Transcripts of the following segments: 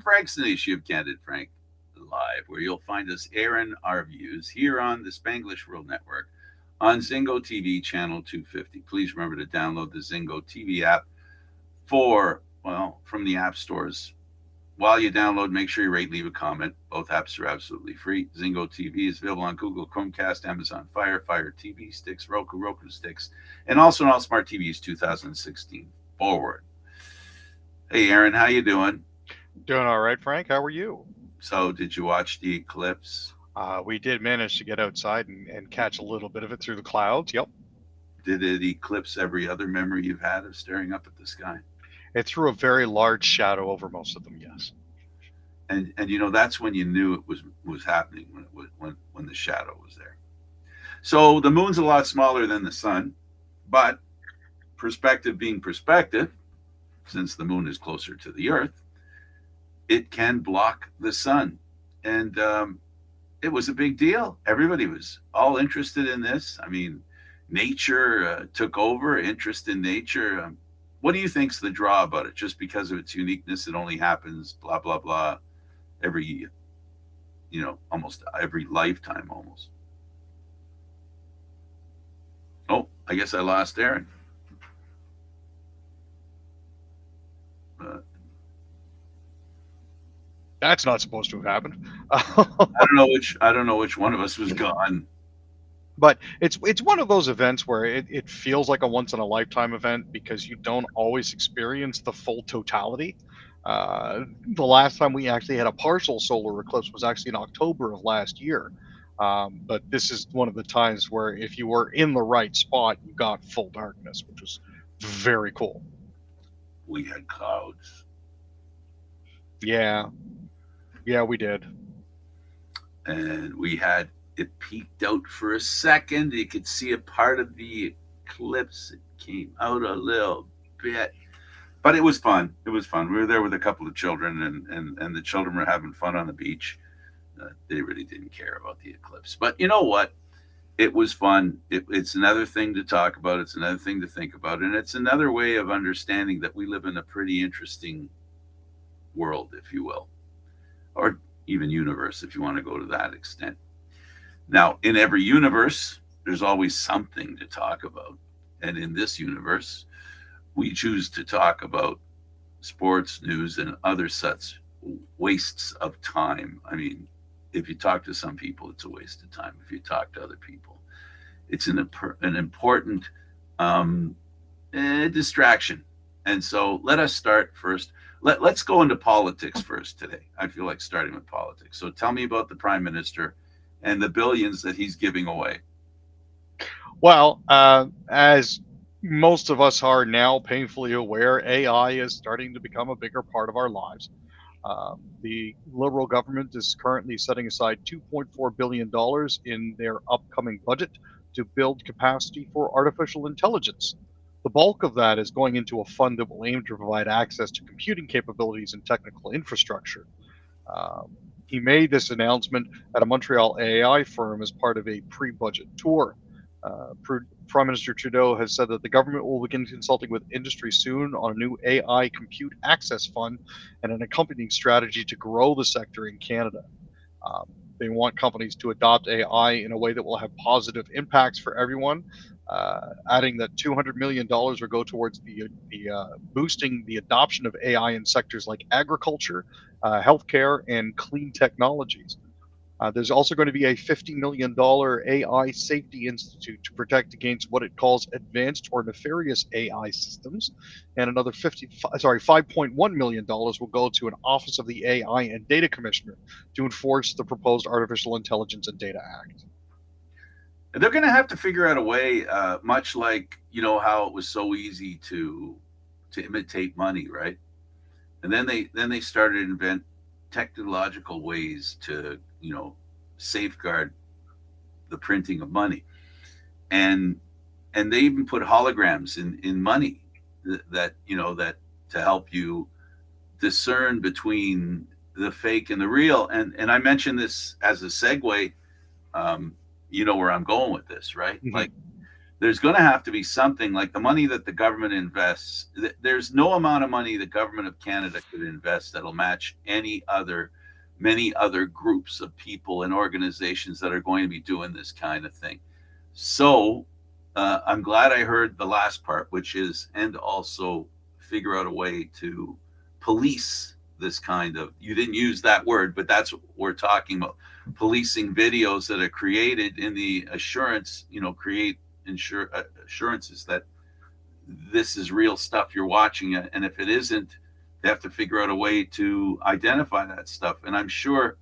I'm Frank Stanisci of Candid Frank Live, where you'll find us airing our views here on the Spanglish World Network on Zingo TV channel 250. Please remember to download the Zingo TV app from the app stores. While you download, make sure you rate, leave a comment. Both apps are absolutely free. Zingo TV is available on Google Chromecast, Amazon Fire TV sticks, Roku sticks, and also on all smart TVs 2016 forward. Hey, Aaron, how you doing? Doing all right, Frank. How are you? So, did you watch the eclipse? We did manage to get outside and catch a little bit of it through the clouds. Yep. Did it eclipse every other memory you've had of staring up at the sky? It threw a very large shadow over most of them, yes. And that's when you knew it was happening, when the shadow was there. So the moon's a lot smaller than the sun, but perspective being perspective, since the moon is closer to the earth, it can block the sun. And it was a big deal. Everybody was all interested in this. I mean, nature took over, interest in nature. What do you think's the draw about it? Just because of its uniqueness, it only happens, blah, blah, blah, every, almost every lifetime almost. Oh, I guess I lost Aaron. That's not supposed to have happened. I don't know which one of us was gone. But it's one of those events where it feels like a once in a lifetime event because you don't always experience the full totality. The last time we actually had a partial solar eclipse was actually in October of last year. But this is one of the times where if you were in the right spot, you got full darkness, which was very cool. We had clouds. Yeah. Yeah, we did. And it peeked out for a second. You could see a part of the eclipse. It came out a little bit. But it was fun. It was fun. We were there with a couple of children, and the children were having fun on the beach. They really didn't care about the eclipse. But you know what? It was fun. It's another thing to talk about. It's another thing to think about. And it's another way of understanding that we live in a pretty interesting world, if you will, or even universe, if you want to go to that extent. Now, in every universe, there's always something to talk about. And in this universe, we choose to talk about sports, news, and other such wastes of time. I mean, if you talk to some people, it's a waste of time. If you talk to other people, it's an important distraction. And so let us start first. Let's go into politics first today. I feel like starting with politics. So tell me about the prime minister and the billions that he's giving away. Well, as most of us are now painfully aware, AI is starting to become a bigger part of our lives. The Liberal government is currently setting aside $2.4 billion in their upcoming budget to build capacity for artificial intelligence. The bulk of that is going into a fund that will aim to provide access to computing capabilities and technical infrastructure. He made this announcement at a Montreal AI firm as part of a pre-budget tour. Prime Minister Trudeau has said that the government will begin consulting with industry soon on a new AI compute access fund and an accompanying strategy to grow the sector in Canada. They want companies to adopt AI in a way that will have positive impacts for everyone, adding that $200 million will go towards the boosting the adoption of AI in sectors like agriculture, healthcare, and clean technologies. There's also going to be a $50 million AI Safety Institute to protect against what it calls advanced or nefarious AI systems, and another $5.1 million will go to an Office of the AI and Data Commissioner to enforce the proposed Artificial Intelligence and Data Act. They're going to have to figure out a way, much like how it was so easy to imitate money, right? And then they started to invent technological ways to safeguard the printing of money, and they even put holograms in money that to help you discern between the fake and the real. And I mentioned this as a segue. You know where I'm going with this, right? Mm-hmm. Like there's going to have to be something like the money that the government invests. There's no amount of money the government of Canada could invest that'll match many other groups of people and organizations that are going to be doing this kind of thing. So I'm glad I heard the last part, which is, and also figure out a way to police this kind of, you didn't use that word, but that's what we're talking about, policing videos that are created in the assurance, create assurances that this is real stuff you're watching. And if it isn't, they have to figure out a way to identify that stuff. And I'm sure,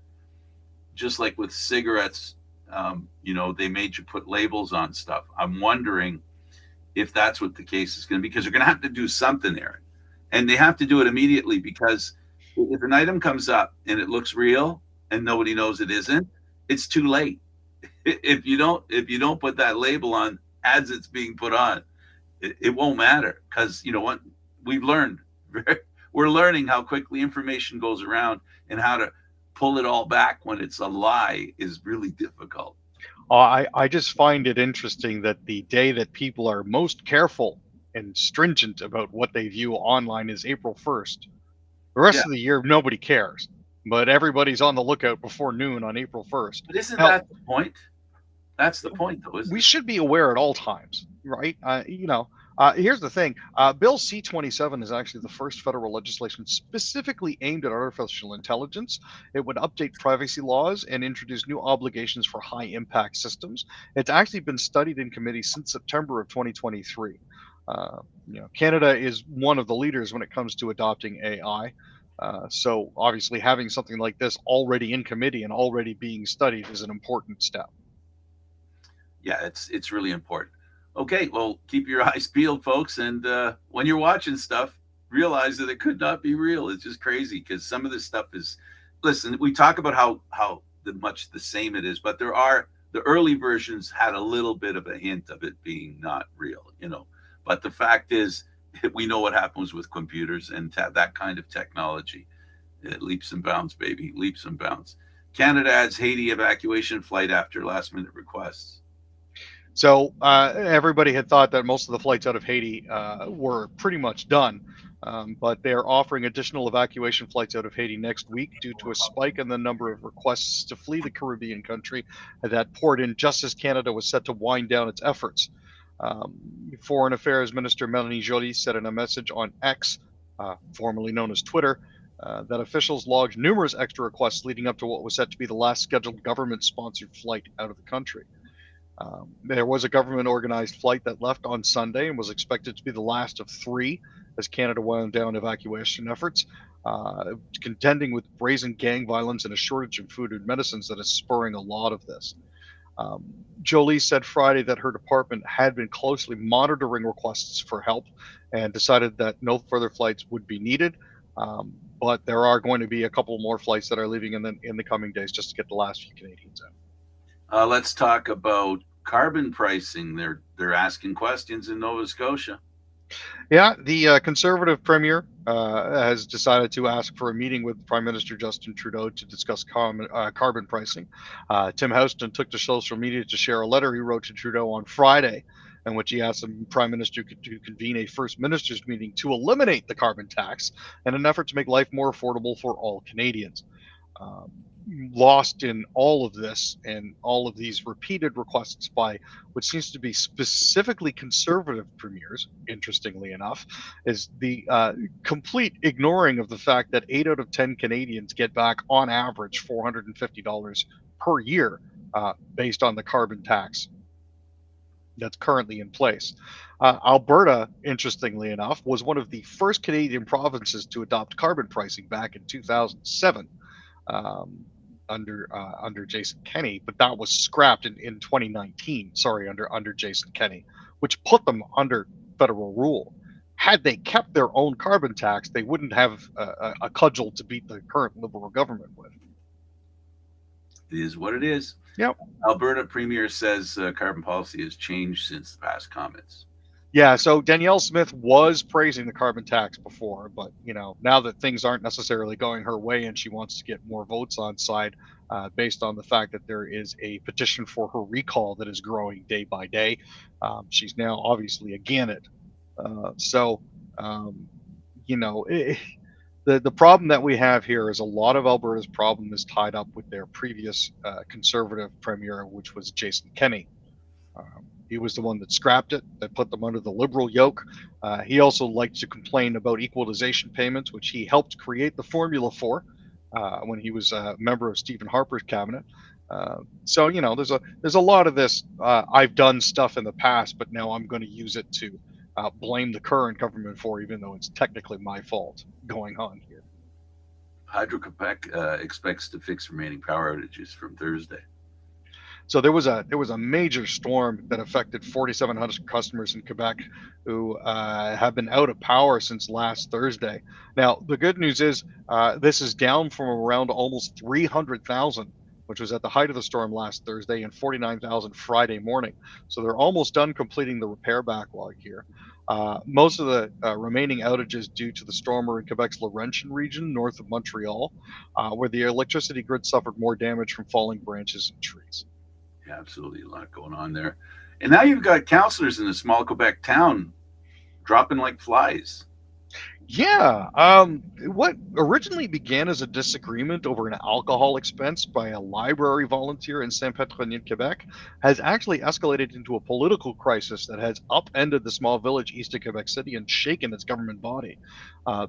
just like with cigarettes, they made you put labels on stuff. I'm wondering if that's what the case is going to be, because they're going to have to do something there, and they have to do it immediately, because if an item comes up and it looks real and nobody knows it isn't, it's too late. If you don't put that label on as it's being put on, it won't matter, because you know what we've learned. We're learning how quickly information goes around, and how to pull it all back when it's a lie is really difficult. I just find it interesting that the day that people are most careful and stringent about what they view online is April 1st. The Yeah, rest of the year, nobody cares, but everybody's on the lookout before noon on April 1st. but isn't Now, that the point? That's the point, though, isn't we it? should be aware at all times, right? Here's the thing: Bill C-27 is actually the first federal legislation specifically aimed at artificial intelligence. It would update privacy laws and introduce new obligations for high-impact systems. It's actually been studied in committee since September of 2023. Canada is one of the leaders when it comes to adopting AI. So obviously, having something like this already in committee and already being studied is an important step. Yeah, it's really important. Okay, well, keep your eyes peeled, folks, and when you're watching stuff, realize that it could not be real. It's just crazy, because some of this stuff is. Listen, we talk about how much the same it is, but the early versions had a little bit of a hint of it being not real. But the fact is, we know what happens with computers and that kind of technology. It leaps and bounds, baby, leaps and bounds. Canada adds Haiti evacuation flight after last minute requests. So everybody had thought that most of the flights out of Haiti were pretty much done, but they're offering additional evacuation flights out of Haiti next week due to a spike in the number of requests to flee the Caribbean country that poured in just as Canada was set to wind down its efforts. Um, Foreign Affairs Minister Melanie Joly said in a message on X, formerly known as Twitter, that officials logged numerous extra requests leading up to what was set to be the last scheduled government sponsored flight out of the country. There was a government organized flight that left on Sunday and was expected to be the last of three as Canada wound down evacuation efforts, contending with brazen gang violence and a shortage of food and medicines that is spurring a lot of this. Um, Jolie said Friday that her department had been closely monitoring requests for help and decided that no further flights would be needed. But there are going to be a couple more flights that are leaving in the coming days just to get the last few Canadians out. Let's talk about carbon pricing. They're asking questions in Nova Scotia. Yeah, the Conservative Premier has decided to ask for a meeting with Prime Minister Justin Trudeau to discuss carbon pricing. Tim Houston took to social media to share a letter he wrote to Trudeau on Friday, in which he asked the Prime Minister to convene a First Ministers meeting to eliminate the carbon tax in an effort to make life more affordable for all Canadians. Um, Lost in all of this and all of these repeated requests by what seems to be specifically conservative premiers, interestingly enough, is the complete ignoring of the fact that 8 out of 10 Canadians get back on average $450 per year based on the carbon tax that's currently in place. Alberta, interestingly enough, was one of the first Canadian provinces to adopt carbon pricing back in 2007 um, under Jason Kenney, but that was scrapped in 2019. Sorry, under Jason Kenney, which put them under federal rule. Had they kept their own carbon tax, they wouldn't have a cudgel to beat the current Liberal government with. It is what it is. Yep. Alberta Premier says carbon policy has changed since the past comments. Yeah, so Danielle Smith was praising the carbon tax before, but now that things aren't necessarily going her way and she wants to get more votes on side, based on the fact that there is a petition for her recall that is growing day by day. She's now obviously a Gannett. So, um, you know, the problem that we have here is a lot of Alberta's problem is tied up with their previous conservative premier, which was Jason Kenney. He was the one that scrapped it, that put them under the liberal yoke. He also liked to complain about equalization payments, which he helped create the formula for when he was a member of Stephen Harper's cabinet. So there's a lot of this. I've done stuff in the past, but now I'm going to use it to blame the current government for, even though it's technically my fault going on here. Hydro-Quebec expects to fix remaining power outages from Thursday. So there was a major storm that affected 4,700 customers in Quebec who have been out of power since last Thursday. Now the good news is this is down from around almost 300,000, which was at the height of the storm last Thursday, and 49,000 Friday morning. So they're almost done completing the repair backlog here. Most of the remaining outages due to the storm are in Quebec's Laurentian region, north of Montreal, where the electricity grid suffered more damage from falling branches and trees. Yeah, absolutely, a lot going on there. And now you've got councillors in a small Quebec town dropping like flies. Yeah, what originally began as a disagreement over an alcohol expense by a library volunteer in Saint-Pétronille, Quebec, has actually escalated into a political crisis that has upended the small village east of Quebec City and shaken its government body.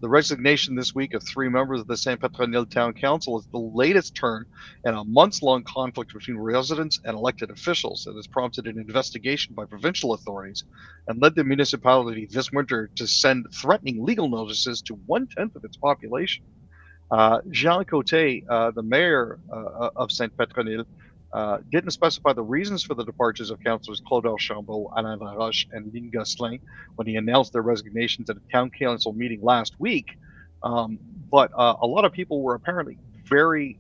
The resignation this week of 3 members of the Saint-Pétronille Town Council is the latest turn in a months-long conflict between residents and elected officials that has prompted an investigation by provincial authorities and led the municipality this winter to send threatening legal notices to 1/10 of its population. Jean Cote, the mayor of Saint Petronille, didn't specify the reasons for the departures of councillors Claude Archambault, Alain Laroche, and Lynn Gosselin when he announced their resignations at a town council meeting last week. But a lot of people were apparently very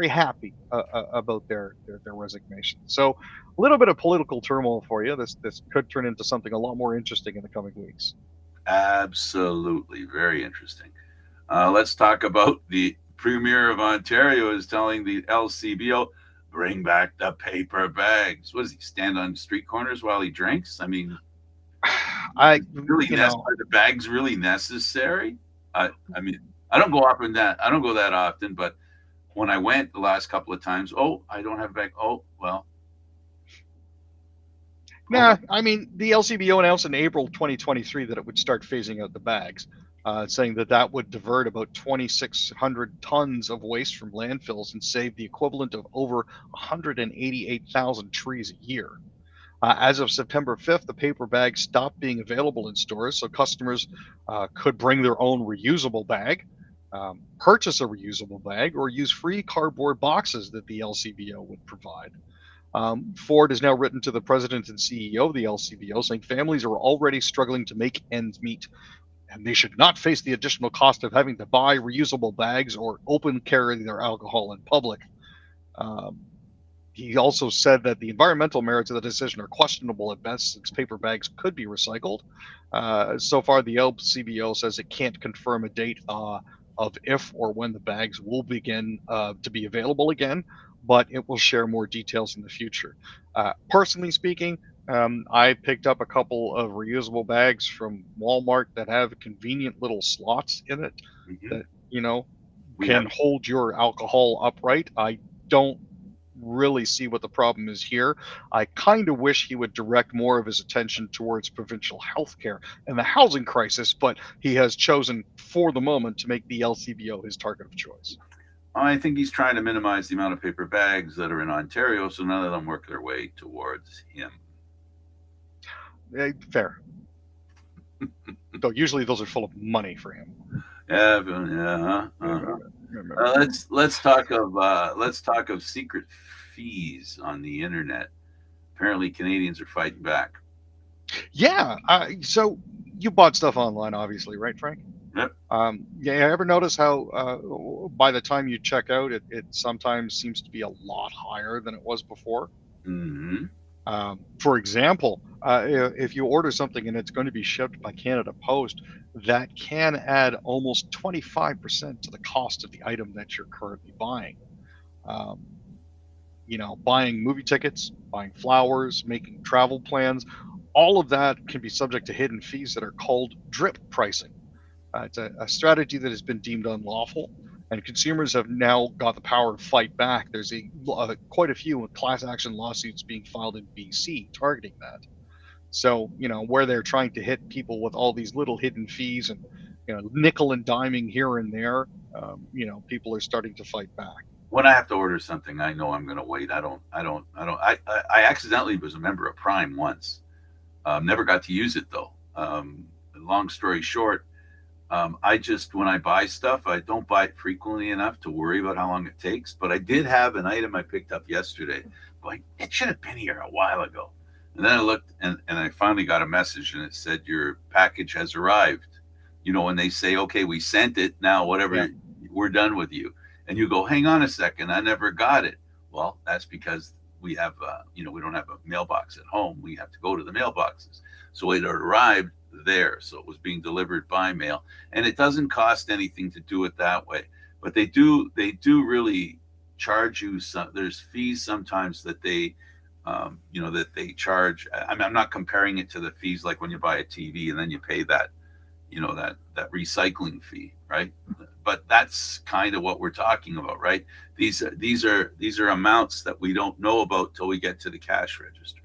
happy about their resignation. So a little bit of political turmoil for you. This could turn into something a lot more interesting in the coming weeks. Absolutely, very interesting. Let's talk about the Premier of Ontario is telling the LCBO, bring back the paper bags. What does he stand on street corners while he drinks? I mean, I really, you know are the bags really necessary? I mean, I don't go up in that. I don't go that often, but when I went the last couple of times, oh, I don't have a bag. Oh, well. Nah, I mean, the LCBO announced in April 2023 that it would start phasing out the bags, saying that that would divert about 2,600 tons of waste from landfills and save the equivalent of over 188,000 trees a year. As of September 5th, the paper bags stopped being available in stores, so customers could bring their own reusable bag, purchase a reusable bag, or use free cardboard boxes that the LCBO would provide. Ford has now written to the president and CEO of the LCBO saying families are already struggling to make ends meet, and they should not face the additional cost of having to buy reusable bags or open carry their alcohol in public. Um, he also said that the environmental merits of the decision are questionable at best, since paper bags could be recycled. So far, the LCBO says it can't confirm a date of if or when the bags will begin to be available again, but it will share more details in the future. Personally speaking, I picked up a couple of reusable bags from Walmart that have convenient little slots in it Mhm. that, We can have hold your alcohol upright. I don't really see what the problem is here. I kind of wish he would direct more of his attention towards provincial health care and the housing crisis, but he has chosen for the moment to make the LCBO his target of choice. I think he's trying to minimize the amount of paper bags that are in Ontario, so none of them work their way towards him. Fair. Though usually those are full of money for him. Yeah, yeah. Let's talk of secret fees on the internet. Apparently, Canadians are fighting back. Yeah. So you bought stuff online, obviously, right, Frank? Yep. Yeah. Ever notice how by the time you check out, it sometimes seems to be a lot higher than it was before? Mm-hmm. For example, if you order something and it's going to be shipped by Canada Post, that can add almost 25% to the cost of the item that you're currently buying. buying movie tickets, buying flowers, making travel plans. All of that can be subject to hidden fees that are called drip pricing. It's a strategy that has been deemed unlawful, and consumers have now got the power to fight back. There's quite a few class action lawsuits being filed in BC targeting that. So, where they're trying to hit people with all these little hidden fees and, nickel and diming here and there, people are starting to fight back. When I have to order something, I know I'm going to wait. I accidentally was a member of Prime once. Never got to use it though. Long story short, I just, when I buy stuff, I don't buy it frequently enough to worry about how long it takes. But I did have an item I picked up yesterday going, it should have been here a while ago. And then I looked and I finally got a message and it said, your package has arrived. When they say, okay, we sent it, now Yeah. whatever, we're done with you. And you go, hang on a second, I never got it. Well, that's because we don't have a mailbox at home. We have to go to the mailboxes. So it arrived there. So it was being delivered by mail, and it doesn't cost anything to do it that way. But they do really charge you some. There's fees sometimes that they charge. I mean, I'm not comparing it to the fees like when you buy a TV and then you pay that recycling fee, right? But that's kind of what we're talking about, right? These are amounts that we don't know about till we get to the cash register,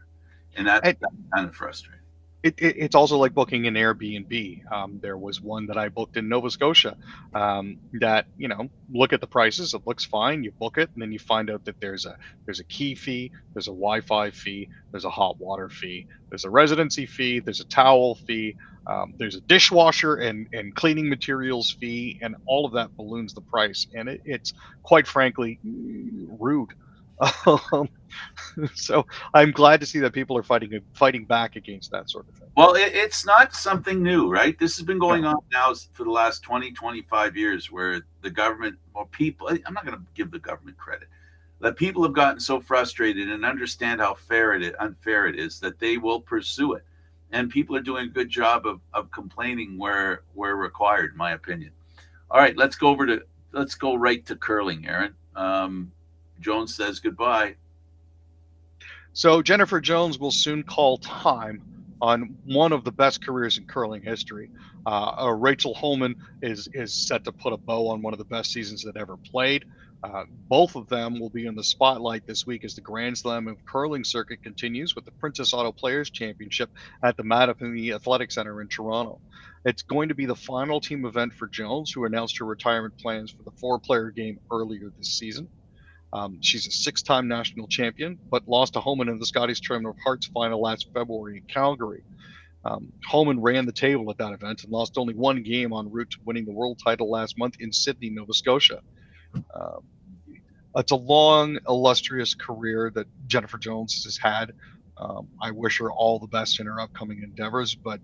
and And that's kind of frustrating. it's also like booking an Airbnb. There was one that I booked in Nova Scotia. That look at the prices, it looks fine. You book it, and then you find out that there's a key fee, there's a Wi-Fi fee, there's a hot water fee, there's a residency fee, there's a towel fee, there's a dishwasher and cleaning materials fee, and all of that balloons the price, and it's quite frankly rude. Um, so I'm glad to see that people are fighting back against that sort of thing. Well, it's not something new, right? This has been going No. on now for the last 20, 25 years where the government or people, I'm not going to give the government credit, that people have gotten so frustrated and understand how unfair it is that they will pursue it. And people are doing a good job of complaining where required, in my opinion. All right, let's go right to curling, Aaron. Jones says goodbye. So Jennifer Jones will soon call time on one of the best careers in curling history. Rachel Holman is set to put a bow on one of the best seasons that ever played. Both of them will be in the spotlight this week as the Grand Slam of curling circuit continues with the Princess Auto Players Championship at the Mattapony Athletic Center in Toronto. It's going to be the final team event for Jones, who announced her retirement plans for the four-player game earlier this season. She's a six-time national champion, but lost to Homan in the Scottish Tournament of Hearts final last February in Calgary. Homan ran the table at that event and lost only one game en route to winning the world title last month in Sydney, Nova Scotia. Um, it's a long, illustrious career that Jennifer Jones has had. I wish her all the best in her upcoming endeavors, but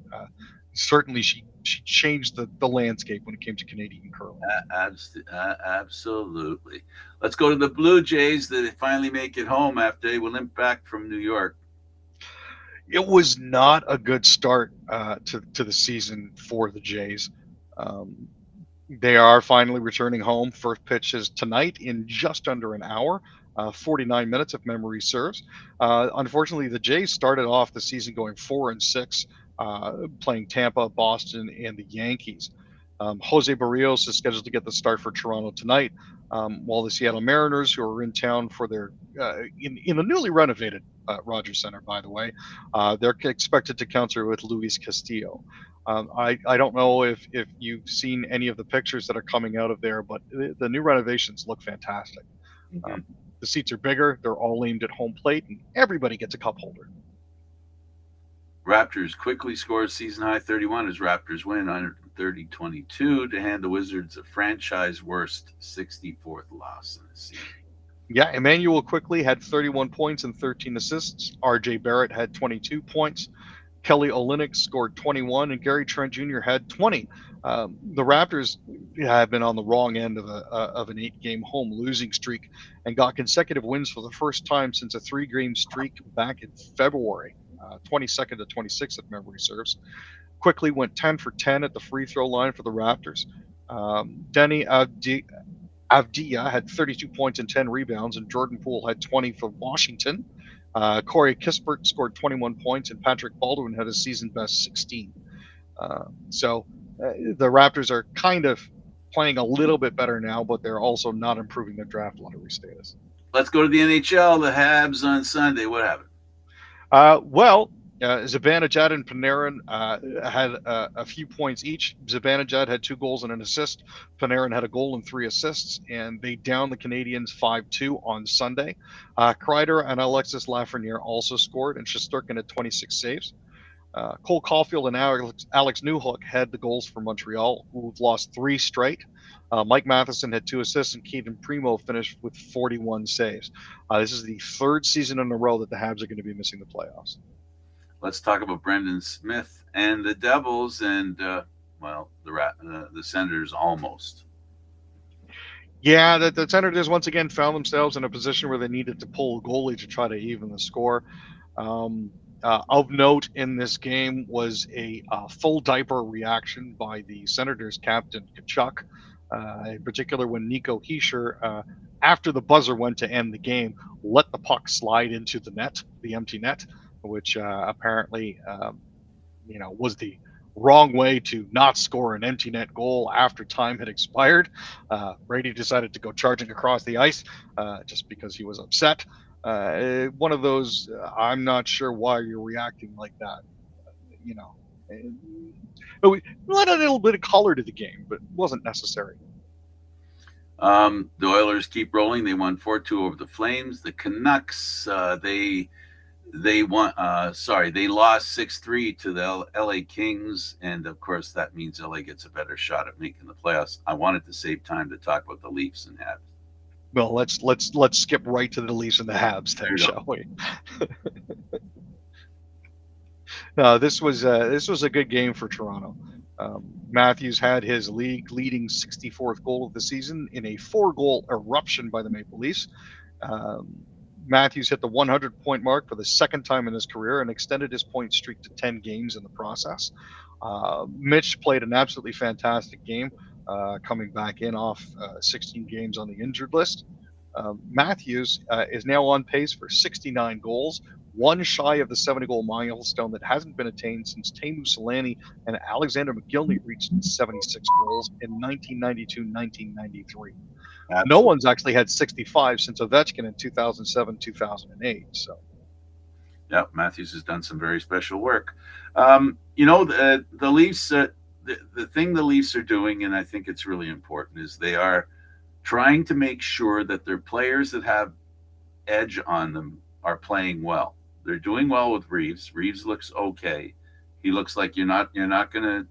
certainly she changed the landscape when it came to Canadian curling. Absolutely. Let's go to the Blue Jays that finally make it home after they were limped back from New York. It was not a good start to the season for the Jays. Um, they are finally returning home. First pitch is tonight in just under an hour, 49 minutes if memory serves. Unfortunately, the Jays started off the season going 4-6, playing Tampa, Boston, and the Yankees. Jose Barrios is scheduled to get the start for Toronto tonight, while the Seattle Mariners, who are in town for their in the newly renovated Rogers Center, by the way, they're expected to counter with Luis Castillo. I don't know if you've seen any of the pictures that are coming out of there, but the new renovations look fantastic. Mm-hmm. The seats are bigger, they're all aimed at home plate, and everybody gets a cup holder. Raptors quickly scores season high 31 as Raptors win 130-22 to hand the Wizards a franchise worst 64th loss in the season. Yeah, Emmanuel quickly had 31 points and 13 assists. RJ Barrett had 22 points. Kelly Olynyk scored 21, and Gary Trent Jr. had 20. The Raptors have been on the wrong end of an 8-game home losing streak and got consecutive wins for the first time since a 3-game streak back in February, 22nd to 26th, if memory serves. Quickly went 10 for 10 at the free throw line for the Raptors. Denny Avdia had 32 points and 10 rebounds, and Jordan Poole had 20 for Washington. Corey Kispert scored 21 points, and Patrick Baldwin had a season best 16. So the Raptors are kind of playing a little bit better now, but they're also not improving their draft lottery status. Let's go to the NHL. The Habs on Sunday. What happened? Zibanejad and Panarin had a few points each. Zibanejad had 2 goals and an assist. Panarin had a goal and 3 assists, and they downed the Canadiens 5-2 on Sunday. Kreider and Alexis Lafreniere also scored, and Shesterkin had 26 saves. Cole Caulfield and Alex Newhook had the goals for Montreal, who've lost 3 straight. Mike Matheson had 2 assists, and Keaton Primo finished with 41 saves. This is the 3rd season in a row that the Habs are going to be missing the playoffs. Let's talk about Brendan Smith and the Devils, and the Senators almost. Yeah, the Senators once again found themselves in a position where they needed to pull a goalie to try to even the score. Of note in this game was a full diaper reaction by the Senators captain Kachuk, in particular when Nico Hischier, after the buzzer went to end the game, let the puck slide into the net, the empty net, which apparently was the wrong way to not score an empty net goal after time had expired. Brady decided to go charging across the ice just because he was upset. One of those, I'm not sure why you're reacting like that. It let a little bit of color to the game, but it wasn't necessary. The Oilers keep rolling. They won 4-2 over the Flames. The Canucks, they won. They lost 6-3 to the LA Kings, and of course that means LA gets a better shot at making the playoffs. I wanted to save time to talk about the Leafs and Habs. Well, let's skip right to the Leafs and the Habs, then, shall we? No, this was a good game for Toronto. Matthews had his league-leading 64th goal of the season in a 4-goal eruption by the Maple Leafs. Matthews hit the 100-point mark for the 2nd time in his career and extended his point streak to 10 games in the process. Mitch played an absolutely fantastic game, coming back in off 16 games on the injured list. Matthews is now on pace for 69 goals, one shy of the 70-goal milestone that hasn't been attained since Teemu Selanne and Alexander McGillney reached 76 goals in 1992-1993. Absolutely. No one's actually had 65 since Ovechkin in 2007-2008. So, yeah, Matthews has done some very special work. The Leafs. The thing the Leafs are doing, and I think it's really important, is they are trying to make sure that their players that have edge on them are playing well. They're doing well with Reeves. Reeves looks okay. He looks like you're not gonna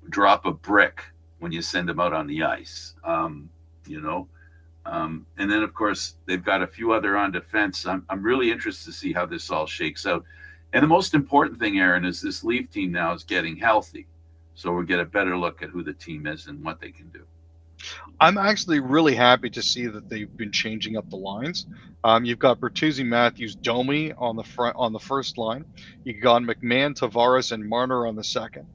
drop a brick when you send him out on the ice. And then of course they've got a few other on defense. I'm really interested to see how this all shakes out. And the most important thing, Aaron, is this Leaf team now is getting healthy. So we'll get a better look at who the team is and what they can do. I'm actually really happy to see that they've been changing up the lines. You've got Bertuzzi, Matthews, Domi on the first line. You've got McMahon, Tavares, and Marner on the second.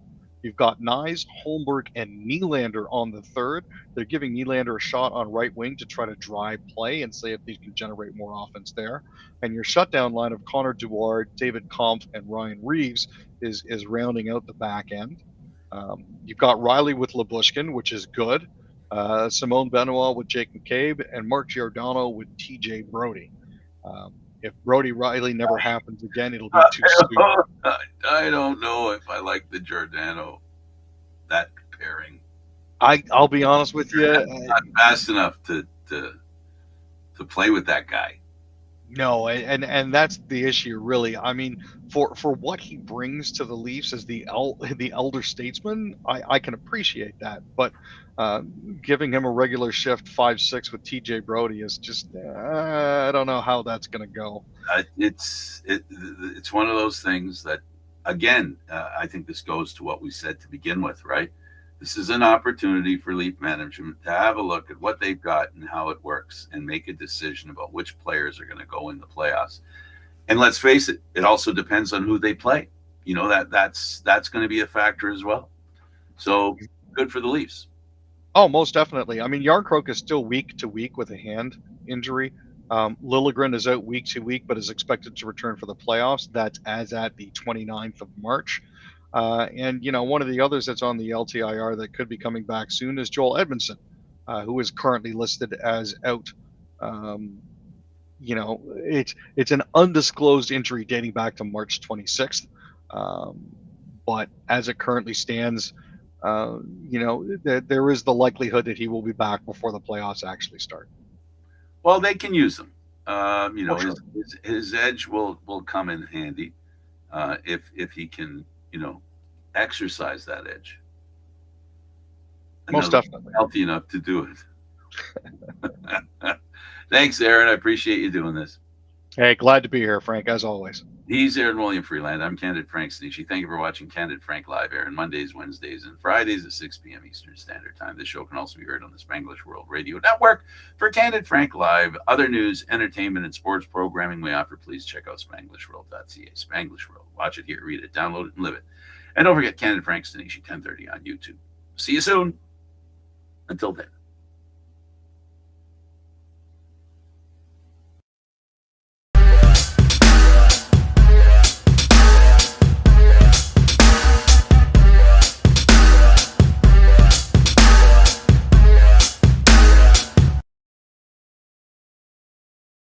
You've got Nyes, Holmberg, and Nylander on the third. They're giving Nylander a shot on right wing to try to drive play and see if they can generate more offense there. And your shutdown line of Connor Duard, David Kampf, and Ryan Reeves is rounding out the back end. You've got Riley with Lyubushkin, which is good. Simone Benoit with Jake McCabe, and Mark Giordano with TJ Brody. If Brody Riley never happens again, it'll be too soon. I don't know if I like the Giordano, that pairing. I'll be honest with you. Not fast enough to play with that guy. No, and that's the issue, really. I mean, for what he brings to the Leafs as the elder statesman, I can appreciate that. But giving him a regular shift 5-6 with TJ Brody is just I don't know how that's going to go. It's one of those things that, again, I think this goes to what we said to begin with, right? This is an opportunity for Leaf management to have a look at what they've got and how it works and make a decision about which players are going to go in the playoffs. And let's face it, it also depends on who they play. That's going to be a factor as well. So good for the Leafs. Oh, most definitely. I mean, Yarncroke is still week to week with a hand injury. Lilligren is out week to week, but is expected to return for the playoffs. That's as at the 29th of March. And, one of the others that's on the LTIR that could be coming back soon is Joel Edmondson, who is currently listed as out. Um, it's an undisclosed injury dating back to March 26th. Um, but as it currently stands, there is the likelihood that he will be back before the playoffs actually start. Well, they can use him. Oh, His, sure. his edge will come in handy if he can exercise that edge. And Most he'll be definitely. healthy enough to do it. Thanks, Aaron. I appreciate you doing this. Hey, glad to be here, Frank, as always. He's Aaron William Freeland. I'm Candid Frank Stanisci. Thank you for watching Candid Frank Live, Aaron, Mondays, Wednesdays, and Fridays at 6 p.m. Eastern Standard Time. This show can also be heard on the Spanglish World Radio Network. For Candid Frank Live, other news, entertainment, and sports programming we offer, please check out SpanglishWorld.ca. Spanglish World. Watch it, hear it, read it, download it, and live it. And don't forget Candid Frank Stanisci, 10:30 on YouTube. See you soon. Until then.